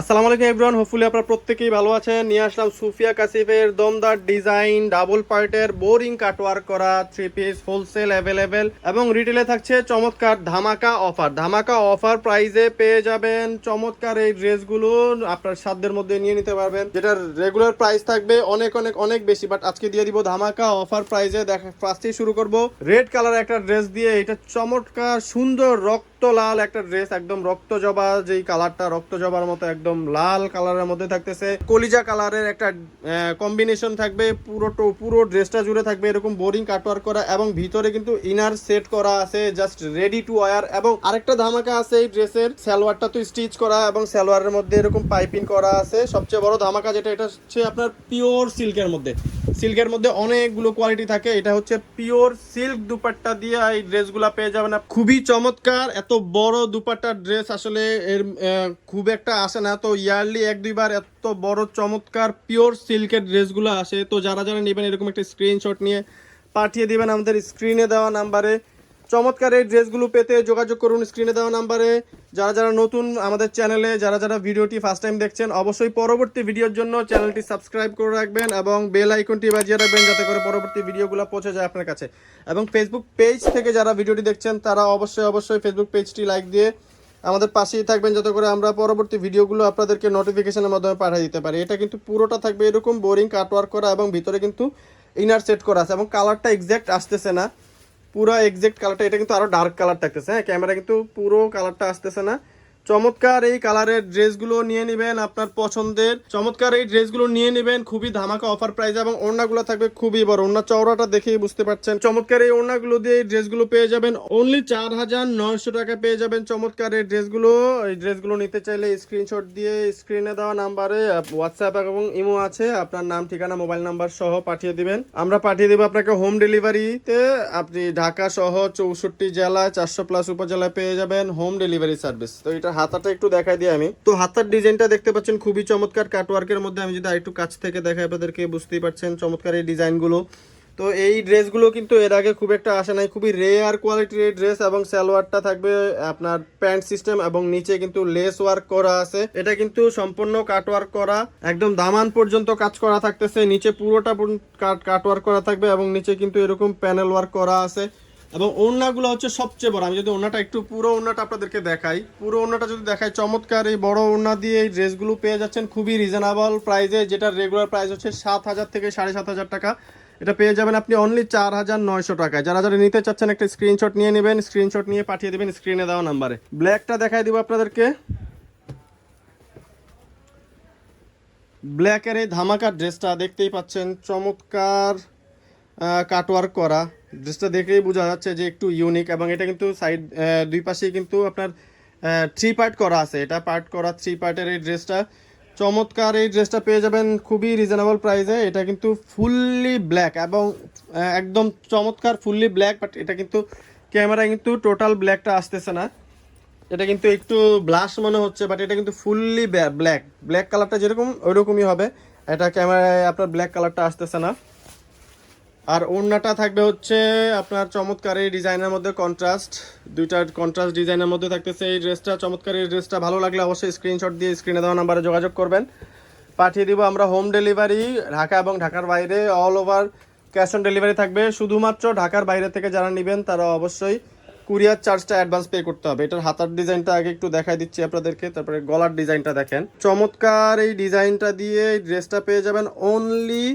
আসসালামু আলাইকুম everyone, hopefully আপনারা প্রত্যেকেই ভালো আছেন। নিয়ে আসলাম সুফিয়া কাসিফের দমদার ডিজাইন ডাবল পার্টের বোরিং কাটওয়ার্ক করা থ্রি পিস হোলসেল অ্যাভেলেবেল এবং রিটেলে থাকছে চমৎকার ধামাকা অফার প্রাইজে পেয়ে যাবেন চমৎকার এই ড্রেসগুলো আপনার সাধ্যের মধ্যে নিয়ে নিতে পারবেন, যেটার রেগুলার প্রাইস থাকবে অনেক অনেক অনেক বেশি, বাট আজকে দিয়ে দিব ধামাকা অফার প্রাইজে। দেখা ফার্স্টেই শুরু করব রেড কালার একটা ড্রেস দিয়ে। এটা চমৎকার সুন্দর রক্ত লাল একটা ড্রেস, একদম রক্ত জবা, যেই কালারটা রক্ত জবার মতো একদম লাল কালারের মধ্যে থাকতেছে, কলিজা কালারের একটা কম্বিনেশন থাকবে। পুরো ড্রেসটা জুড়ে থাকবে এরকম বোরিং কাটওয়ার্ক করা এবং ভিতরে কিন্তু ইনার সেট করা আছে জাস্ট রেডি টু ওয়্যার। এবং আরেকটা ধামাকা আছে এই ড্রেসের, সালোয়ারটা তো স্টিচ করা এবং সালোয়ারের মধ্যে এরকম পাইপিং করা আছে। সবচেয়ে বড় ধামাকা যেটা, এটা হচ্ছে আপনার পিওর সিল্কের মধ্যে অনেকগুলো কোয়ালিটি থাকে। এটা হচ্ছে পিওর সিল্ক দুপাট্টা দিয়ে এই ড্রেসগুলো পেয়ে যাবেন। খুবই চমৎকার, এত বড় দুপাট্টার ড্রেস আসলে এর খুব একটা আসে না, তো ইয়ারলি এক দুইবার এত বড় চমৎকার পিওর সিল্কের ড্রেসগুলো আসে। তো যারা যারা নেবেন এরকম একটা স্ক্রিনশট নিয়ে পাঠিয়ে দিবেন আমাদের স্ক্রিনে দেওয়া নাম্বারে। চমৎকার এই ড্রেসগুলো পেতে যোগাযোগ করুন স্ক্রিনে দেওয়া নাম্বারে। যারা যারা নতুন আমাদের চ্যানেলে, যারা যারা ভিডিওটি ফার্স্ট টাইম দেখছেন, অবশ্যই পরবর্তী ভিডিওর জন্য চ্যানেলটি সাবস্ক্রাইব করে রাখবেন এবং বেল আইকনটি বাজিয়ে রাখবেন, যাতে করে পরবর্তী ভিডিওগুলো পৌঁছে যায় আপনার কাছে। এবং ফেসবুক পেজ থেকে যারা ভিডিওটি দেখছেন তারা অবশ্যই ফেসবুক পেজটি লাইক দিয়ে আমাদের পাশেই থাকবেন, যাতে করে আমরা পরবর্তী ভিডিওগুলো আপনাদেরকে নোটিফিকেশনের মাধ্যমে পাঠিয়ে দিতে পারি। এটা কিন্তু পুরোটা থাকবে এরকম বোরিং কাটওয়ার্ক করা এবং ভিতরে কিন্তু ইনার সেট করা আছে এবং কালারটা এক্স্যাক্ট আসতেছে না, পুরো এক্সাক্ট কালারটা, এটা কিন্তু আরো ডার্ক কালার থাকতেছে। হ্যাঁ, ক্যামেরা কিন্তু পুরো কালারটা আসতেছে না। চমৎকার এই কালারের ড্রেসগুলো নিয়ে নেবেন আপনার পছন্দের, চমৎকার এই ড্রেসগুলো নিয়ে নেবেন খুবই ধামাকা অফার প্রাইস। এবং ওড়নাগুলো থাকবে খুবই বড়, ওড়না চওড়াটা দেখেই বুঝতে পারছেন। চমৎকার এই ওড়নাগুলো দিয়ে এই ড্রেসগুলো পেয়ে যাবেন অনলি 4900 টাকা পেয়ে যাবেন চমৎকার এই ড্রেসগুলো। এই ড্রেসগুলো নিতে চাইলে স্ক্রিনশট দিয়ে স্ক্রিনে দেওয়া নাম্বারে হোয়াটসঅ্যাপ এবং ইমো আছে, আপনার নাম ঠিকানা মোবাইল নাম্বার সহ পাঠিয়ে দিবেন। আমরা পাঠিয়ে দেবো আপনাকে হোম ডেলিভারিতে। আপনি ঢাকা সহ 64 জেলায় 400+ উপজেলায় পেয়ে যাবেন হোম ডেলিভারি সার্ভিস। তো এটা হাতাটা একটু দেখাই দিই আমি। তো হাতার ডিজাইনটা দেখতে পাচ্ছেন খুবই চমৎকার কাটওয়ার্কের মধ্যে। আমি যদি আরেকটু কাছ থেকে দেখাই আপনাদেরকে বুঝতেই পারছেন চমৎকার এই ডিজাইনগুলো। তো এই ড্রেসগুলো কিন্তু এর আগে খুব একটা আসে নাই, খুবই রেয়ার কোয়ালিটির এই ড্রেস। এবং সালোয়ারটা থাকবে আপনার প্যান্ট সিস্টেম এবং নিচে কিন্তু লেস ওয়ার্ক করা আছে। এটা কিন্তু সম্পূর্ণ কাটওয়ার্ক করা, একদম দামান পর্যন্ত কাজ করা থাকতেছে, নিচে পুরোটা কাটওয়ার্ক করা থাকবে এবং নিচে কিন্তু এরকম প্যানেল ওয়ার্ক করা আছে। এবং ওড়নাগুলো হচ্ছে সবচেয়ে বড়। আমি যদি ওড়নাটা একটু পুরো ওড়নাটা আপনাদেরকে দেখাই, পুরো ওড়নাটা যদি দেখাই, চমৎকার এই বড় ওড়না দিয়ে এই ড্রেসগুলো পেয়ে যাচ্ছেন খুবই রিজনেবল প্রাইসে, যেটা রেগুলার প্রাইস হচ্ছে 7000 থেকে 7500 টাকা। এটা পেয়ে যাবেন আপনি অনলি 4900 টাকায়। যারা যারা নিতে চাচ্ছেন একটা স্ক্রিনশট নিয়ে নেবেন, স্ক্রিনশট নিয়ে পাঠিয়ে দেবেন স্ক্রিনে দেওয়া নাম্বারে। ব্ল্যাকটা দেখাই দিব আপনাদেরকে, ব্ল্যাকের এই ধামাকা ড্রেসটা দেখতেই পাচ্ছেন, চমৎকার কাটওয়ার্ক করা। ড্রেসটা দেখেই বোঝা যাচ্ছে যে একটু ইউনিক। এবং এটা কিন্তু সাইড দুই পাশেই কিন্তু আপনার 3 পার্ট করা আছে, এটা পার্ট করা 3 পার্টের এই ড্রেসটা। চমৎকার এই ড্রেসটা পেয়ে যাবেন খুবই রিজনেবল প্রাইসে। এটা কিন্তু ফুললি ব্ল্যাক এবং একদম চমৎকার ফুললি ব্ল্যাক, বাট এটা কিন্তু ক্যামেরায় কিন্তু টোটাল ব্ল্যাকটা আসতেছে না, এটা কিন্তু একটু ব্লাশ মনে হচ্ছে, বাট এটা কিন্তু ফুললি ব্ল্যাক কালারটা যেরকম ওইরকমই হবে। এটা ক্যামেরায় আপনার ব্ল্যাক কালারটা আসতেছে না। আর ওড়নাটা থাকবে হচ্ছে আপনার চমৎকার এই ডিজাইনের মধ্যে কন্ট্রাস্ট, দুইটা কন্ট্রাস্ট ডিজাইনের মধ্যে থাকতেছে এই ড্রেসটা। চমৎকার এই ড্রেসটা ভালো লাগলে অবশ্যই স্ক্রিনশট দিয়ে স্ক্রিনে দেওয়া নাম্বারে যোগাযোগ করবেন, পাঠিয়ে দিব আমরা হোম ডেলিভারি। ঢাকা এবং ঢাকার বাইরে all over cash on delivery থাকবে। শুধুমাত্র ঢাকার বাইরে থেকে যারা নেবেন তারা অবশ্যই কুরিয়ার চার্জটা অ্যাডভান্স পে করতে হবে। এটার হাতার ডিজাইনটা আগে একটু দেখাই দিচ্ছি আপনাদেরকে, তারপরে গলার ডিজাইনটা দেখেন। চমৎকার এই ডিজাইনটা দিয়ে এই ড্রেসটা পেয়ে যাবেন অনলি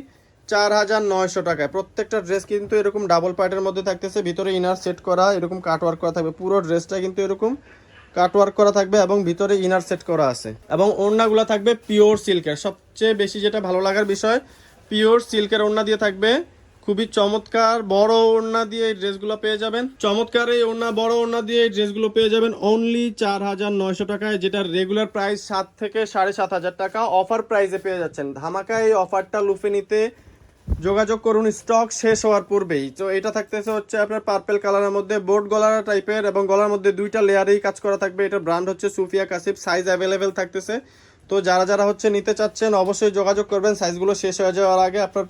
4900 টাকায়। প্রত্যেকটা ড্রেস কিন্তু এরকম ডাবল পার্টের মধ্যে থাকতেছে, ভিতরে ইনার সেট করা এরকম কাটওয়ার্ক করা থাকবে। পুরো ড্রেসটা কিন্তু এরকম কাটওয়ার্ক করা থাকবে এবং ভিতরে ইনার সেট করা আছে। এবং ওড়নাগুলো থাকবে পিওর সিল্কের, সবচেয়ে বেশি যেটা ভালো লাগার বিষয়, পিওর সিল্কের ওড়না দিয়ে থাকবে। খুবই চমৎকার বড় ওড়না দিয়ে এই ড্রেসগুলো পেয়ে যাবেন। চমৎকার এই ওড়না, বড় ওড়না দিয়ে এই ড্রেসগুলো পেয়ে যাবেন অনলি 4900 টাকায়, যেটা রেগুলার প্রাইস 7 থেকে 7500 টাকা। অফার প্রাইসে পেয়ে যাচ্ছেন। ধামাকা এই অফারটা লুফে নিতে যোগাযোগ করুন স্টক শেষ হওয়ার পূর্বেই। তো এটা থাকতেছে হচ্ছে আপনার পার্পেল কালারের মধ্যে বোর্ড গলার টাইপের এবং গলার মধ্যে দুইটা লেয়ারেই কাজ করা থাকবে। এটা ব্র্যান্ড হচ্ছে সুফিয়া কাসিফ, সাইজ অ্যাভেলেবেল থাকতেছে। তো যারা যারা হচ্ছে নিতে চাচ্ছেন অবশ্যই যোগাযোগ করবেন, সাইজগুলো শেষ হয়ে যাওয়ার আগে আপনার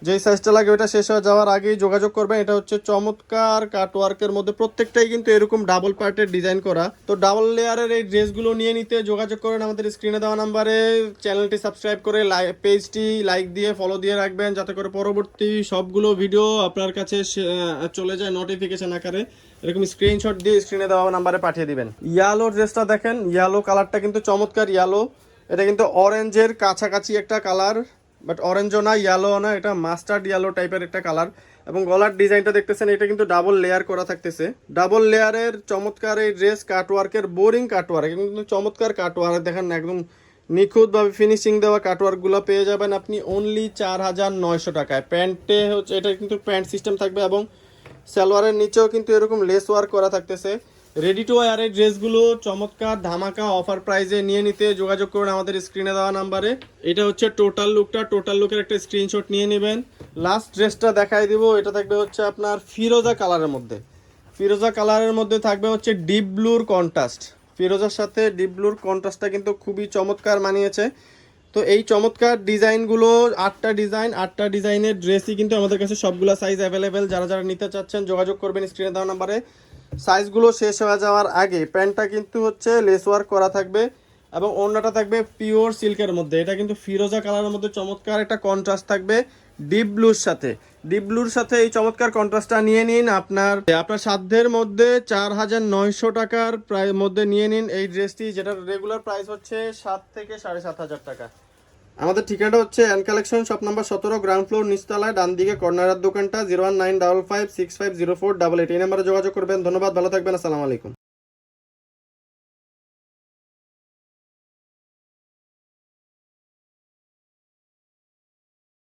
যেই সাইজটা লাগে ওটা শেষ হয়ে যাওয়ার আগেই যোগাযোগ করবেন। এটা হচ্ছে চমৎকার কাটওয়ার্কের মধ্যে, প্রত্যেকটাই কিন্তু এরকম ডাবল পার্টের ডিজাইন করা। তো ডাবল লেয়ারের এই ড্রেসগুলো নিয়ে নিতে যোগাযোগ করেন আমাদের স্ক্রিনে দেওয়া নাম্বারে। চ্যানেলটি সাবস্ক্রাইব করে পেজটি লাইক দিয়ে ফলো দিয়ে রাখবেন, যাতে করে পরবর্তী সবগুলো ভিডিও আপনার কাছে চলে যায় নোটিফিকেশন আকারে। এরকম স্ক্রিনশট দিয়ে স্ক্রিনে দেওয়া নাম্বারে পাঠিয়ে দিবেন। ইয়ালো ড্রেসটা দেখেন, ইয়ালো কালারটা কিন্তু চমৎকার ইয়ালো। এটা কিন্তু অরেঞ্জের কাছাকাছি একটা কালার, বাট অরেঞ্জও না ইয়েলো না, এটা মাস্টার্ড ইয়েলো টাইপের একটা কালার। এবং গলার ডিজাইনটা দেখতেছেন, এটা কিন্তু ডাবল লেয়ার করা থাকতেছে। ডাবল লেয়ারের চমৎকার এই ড্রেস, কাটওয়ার্কের বোরিং কাটওয়ার্ক, কিন্তু চমৎকার কাটওয়ার্ক দেখেন, একদম নিখুঁতভাবে ফিনিশিং দেওয়া কাটওয়ার্কগুলো পেয়ে যাবেন আপনি অনলি 4900 টাকায়। প্যান্টে হচ্ছে এটা কিন্তু প্যান্ট সিস্টেম থাকবে এবং সালোয়ারের নিচেও কিন্তু এরকম লেস ওয়ার্ক করা থাকতেছে। রেডি টু ওয়্যার এই ড্রেসগুলো চমৎকার ধামাকা অফার প্রাইজে নিয়ে নিতে যোগাযোগ করুন আমাদের স্ক্রিনে দেওয়া নাম্বারে। এটা হচ্ছে টোটাল লুকটা, টোটাল লুকের একটা স্ক্রিনশট নিয়ে নেবেন। লাস্ট ড্রেসটা দেখাই দিব, এটা থাকবে হচ্ছে আপনার ফিরোজা কালারের মধ্যে। ফিরোজা কালারের মধ্যে থাকবে হচ্ছে ডিপ ব্লুর কন্ট্রাস্ট। ফিরোজার সাথে ডিপ ব্লুর কন্ট্রাস্টটা কিন্তু খুবই চমৎকার মানিয়েছে। তো এই চমৎকার ডিজাইনগুলো 8টা ডিজাইন, 8টা ডিজাইনের ড্রেসই কিন্তু আমাদের কাছে সবগুলো সাইজ অ্যাভেলেবেল। যারা যারা নিতে চাচ্ছেন যোগাযোগ করবেন স্ক্রিনে দেওয়া নাম্বারে। সাইজগুলো শেষ হয়ে যাওয়ার আগে প্যান্টটা কিন্তু হচ্ছে লেস ওয়ার্ক করা থাকবে এবং ওড়নাটা থাকবে পিওর সিল্কের মধ্যে। এটা কিন্তু ফিরোজা কালারের মধ্যে চমৎকার একটা কন্ট্রাস্ট থাকবে ডিপ ব্লুর সাথে। ডিপ ব্লুর সাথে এই চমৎকার কন্ট্রাস্টটা নিয়ে নিন। আপনার সাধ্যের মধ্যে 4900 টাকার প্রায় মধ্যে নিয়ে নিন এই ড্রেসটি, যেটার রেগুলার প্রাইস হচ্ছে 7 থেকে 7500 টাকা। আমাদের ঠিকানাটা হচ্ছে and collection, shop number 17, ground floor, নিচতলায়, ডান দিকে কর্নারের দোকানটা। 01955650488 এই নাম্বারে যোগাযোগ করবেন। ধন্যবাদ, ভালো থাকবেন, আসসালামু আলাইকুম।